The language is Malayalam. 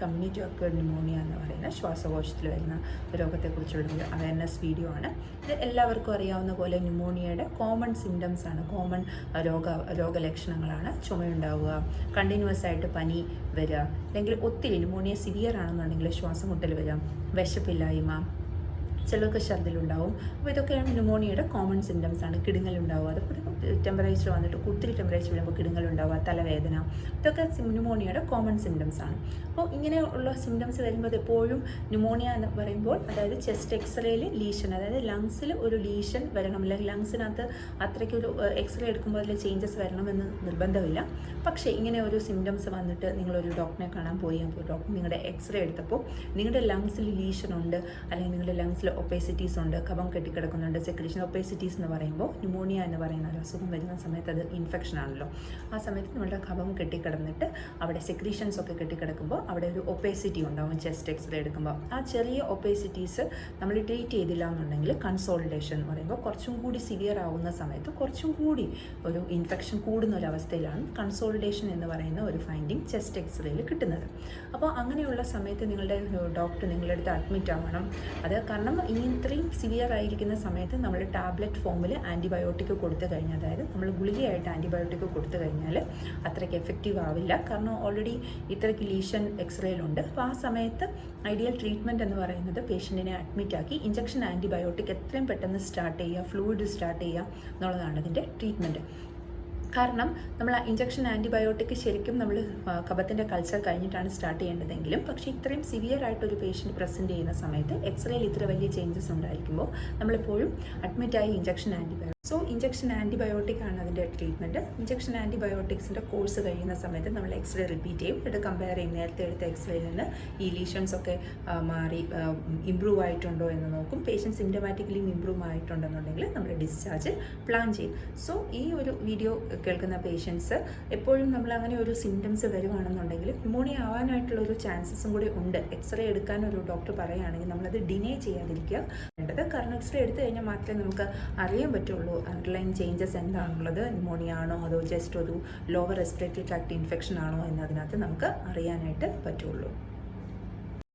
കമ്മ്യൂണിറ്റി അക്വേർഡ് ന്യൂമോണിയ എന്ന് പറയുന്ന ശ്വാസകോശത്തിൽ വരുന്ന രോഗത്തെക്കുറിച്ചുള്ള ഒരു അവയർനെസ് വീഡിയോ ആണ്. ഇത് എല്ലാവർക്കും അറിയാവുന്ന പോലെ ന്യൂമോണിയയുടെ കോമൺ സിംറ്റംസ് ആണ്, കോമൺ രോഗലക്ഷണങ്ങളാണ്. ചുമയുണ്ടാവുക, കണ്ടിന്യൂസ് ആയിട്ട് പനി വരിക, അല്ലെങ്കിൽ ഒത്തിരി ന്യൂമോണിയ സിവിയർ ആണെന്നുണ്ടെങ്കിൽ ശ്വാസം മുട്ടൽ വരിക, വിശപ്പില്ലായ്മ, ചിലർക്ക് ഛർദിലുണ്ടാവും. അപ്പോൾ ഇതൊക്കെയാണ് ന്യൂമോണിയയുടെ കോമൺ സിംറ്റംസ് ആണ്. കിടുങ്ങലുണ്ടാവുക, അതുപോലെ ടെമ്പറേച്ചർ വന്നിട്ട് ഒത്തിരി ടെമ്പറേച്ചർ വരുമ്പോൾ കിടുങ്ങലുണ്ടാവുക, തലവേദന, ഇതൊക്കെ ന്യൂമോണിയയുടെ കോമൺ സിംറ്റംസ് ആണ്. അപ്പോൾ ഇങ്ങനെയുള്ള സിംറ്റംസ് വരുമ്പോൾ എപ്പോഴും ന്യൂമോണിയ എന്ന് പറയുമ്പോൾ, അതായത് ചെസ്റ്റ് എക്സ്റേയിൽ ലീഷൻ, അതായത് ലങ്സിൽ ഒരു ലീഷൻ വരണം, അല്ലെങ്കിൽ ലങ്സിനകത്ത് അത്രയ്ക്കൊരു എക്സ്റേ എടുക്കുമ്പോൾ അതിൽ ചേഞ്ചസ് വരണമെന്ന് നിർബന്ധമില്ല. പക്ഷേ ഇങ്ങനെ ഒരു സിംറ്റംസ് വന്നിട്ട് നിങ്ങളൊരു ഡോക്ടറെ കാണാൻ പോയി, അപ്പോൾ ഡോക്ടർ നിങ്ങളുടെ എക്സ്റേ എടുത്തപ്പോൾ നിങ്ങളുടെ ലങ്സിൽ ലീഷൻ ഉണ്ട്, അല്ലെങ്കിൽ നിങ്ങളുടെ ലങ്സിൽ ഒപ്പേസിറ്റീസ് ഉണ്ട്, കഫം കെട്ടിക്കിടക്കുന്നുണ്ട്, സെക്രീഷൻ. ഒപ്പേസിറ്റീസ് എന്ന് പറയുമ്പോൾ ന്യൂമോണിയ എന്ന് പറയുന്ന ഒരു അസുഖം വരുന്ന സമയത്ത് അത് ഇൻഫെക്ഷൻ ആണല്ലോ. ആ സമയത്ത് നമ്മുടെ കഫം കെട്ടിക്കിടന്നിട്ട് അവിടെ സെക്രീഷൻസ് ഒക്കെ കെട്ടിക്കിടക്കുമ്പോൾ അവിടെ ഒരു ഒപ്പേസിറ്റി ഉണ്ടാവും ചെസ്റ്റ് എക്സ്റേ എടുക്കുമ്പോൾ. ആ ചെറിയ ഒപ്പേസിറ്റീസ് നമ്മൾ ട്രീറ്റ് ചെയ്തില്ല എന്നുണ്ടെങ്കിൽ കൺസോളിഡേഷൻ എന്ന് പറയുമ്പോൾ കുറച്ചും കൂടി സിവിയർ ആവുന്ന സമയത്ത് കുറച്ചും കൂടി ഒരു ഇൻഫെക്ഷൻ കൂടുന്ന ഒരു കൺസോളിഡേഷൻ എന്ന് പറയുന്ന ഒരു ഫൈൻഡിങ് ചെസ്റ്റ് എക്സ്റേയിൽ കിട്ടുന്നത്. അപ്പോൾ അങ്ങനെയുള്ള സമയത്ത് നിങ്ങളുടെ ഡോക്ടർ നിങ്ങളുടെ അടുത്ത് അഡ്മിറ്റ് ആവണം. അത് കാരണം ഇത്രയും സിവിയർ ആയിരിക്കുന്ന സമയത്ത് നമ്മൾ ടാബ്ലറ്റ് ഫോമിൽ ആൻറ്റിബയോട്ടിക് കൊടുത്തു കഴിഞ്ഞാൽ, അതായത് നമ്മൾ ഗുളികയായിട്ട് ആൻറ്റിബയോട്ടിക് കൊടുത്തു കഴിഞ്ഞാൽ അത്രയ്ക്ക് എഫക്റ്റീവ് ആവില്ല. കാരണം ഓൾറെഡി ഇത്രയ്ക്ക് ലീഷൻ എക്സ്റേയിലുണ്ട്. അപ്പോൾ ആ സമയത്ത് ഐഡിയൽ ട്രീറ്റ്മെൻറ്റ് എന്ന് പറയുന്നത് പേഷ്യൻറ്റിനെ അഡ്മിറ്റാക്കി ഇഞ്ചക്ഷൻ ആൻറ്റിബയോട്ടിക് എത്രയും പെട്ടെന്ന് സ്റ്റാർട്ട് ചെയ്യുക, ഫ്ലൂയിഡ് സ്റ്റാർട്ട് ചെയ്യുക എന്നുള്ളതാണ് ഇതിൻ്റെ ട്രീറ്റ്മെൻറ്റ്. കാരണം നമ്മൾ ഇഞ്ചക്ഷൻ ആൻറ്റിബയോട്ടിക് ശരിക്കും നമ്മൾ കഫത്തിൻ്റെ കൾച്ചർ കഴിഞ്ഞിട്ടാണ് സ്റ്റാർട്ട് ചെയ്യേണ്ടതെങ്കിലും, പക്ഷേ ഇത്രയും സിവിയർ ആയിട്ടൊരു പേഷ്യൻറ്റ് പ്രസൻറ്റ് ചെയ്യുന്ന സമയത്ത് എക്സ്റേയിൽ ഇത്ര വലിയ ചേഞ്ചസ് ഉണ്ടായിരിക്കുമ്പോൾ നമ്മളെപ്പോഴും അഡ്മിറ്റായി ഇഞ്ചക്ഷൻ ആൻറ്റിബയോട്ടിക് ആണ് അതിൻ്റെ ട്രീറ്റ്മെൻറ്റ്. ഇഞ്ചക്ഷൻ ആൻറ്റിബയോട്ടിക്സിൻ്റെ കോഴ്സ് കഴിയുന്ന സമയത്ത് നമ്മൾ എക്സ്റേ റിപ്പീറ്റ് ചെയ്യും. ഇത് കമ്പയർ ചെയ്യും നേരത്തെ എടുത്ത എക്സ്റേയിൽ നിന്ന് ഈ ലീഷൻസ് ഒക്കെ മാറി ഇമ്പ്രൂവ് ആയിട്ടുണ്ടോ എന്ന് നോക്കും. പേഷ്യൻറ്റ് സിംറ്റമാറ്റിക്കലി ഇമ്പ്രൂവ് ആയിട്ടുണ്ടെന്നുണ്ടെങ്കിൽ നമ്മൾ ഡിസ്ചാർജ് പ്ലാൻ ചെയ്യും. സോ ഈ ഒരു വീഡിയോ കേൾക്കുന്ന പേഷ്യൻസ് എപ്പോഴും നമ്മൾ അങ്ങനെ ഒരു സിംറ്റംസ് വരുവാണെന്നുണ്ടെങ്കിൽ ന്യൂമോണിയ ആവാനായിട്ടുള്ള ഒരു ചാൻസസും കൂടി ഉണ്ട്. എക്സ്റേ എടുക്കാൻ ഒരു ഡോക്ടർ പറയുകയാണെങ്കിൽ നമ്മളത് ഡിനേ ചെയ്യാതിരിക്കുക വേണ്ടത്. കാരണം എക്സ്റേ എടുത്തു കഴിഞ്ഞാൽ മാത്രമേ നമുക്ക് അറിയാൻ പറ്റുള്ളൂ അണ്ടർലൈൻ ചേഞ്ചസ് എന്താണുള്ളത്, ന്യൂമോണിയ ആണോ അതോ ജസ്റ്റ് ഒരു ലോവർ റെസ്പിറേറ്ററി ട്രാക്ട് ഇൻഫെക്ഷൻ ആണോ എന്നതിനകത്ത് നമുക്ക് അറിയാനായിട്ട് പറ്റുള്ളൂ.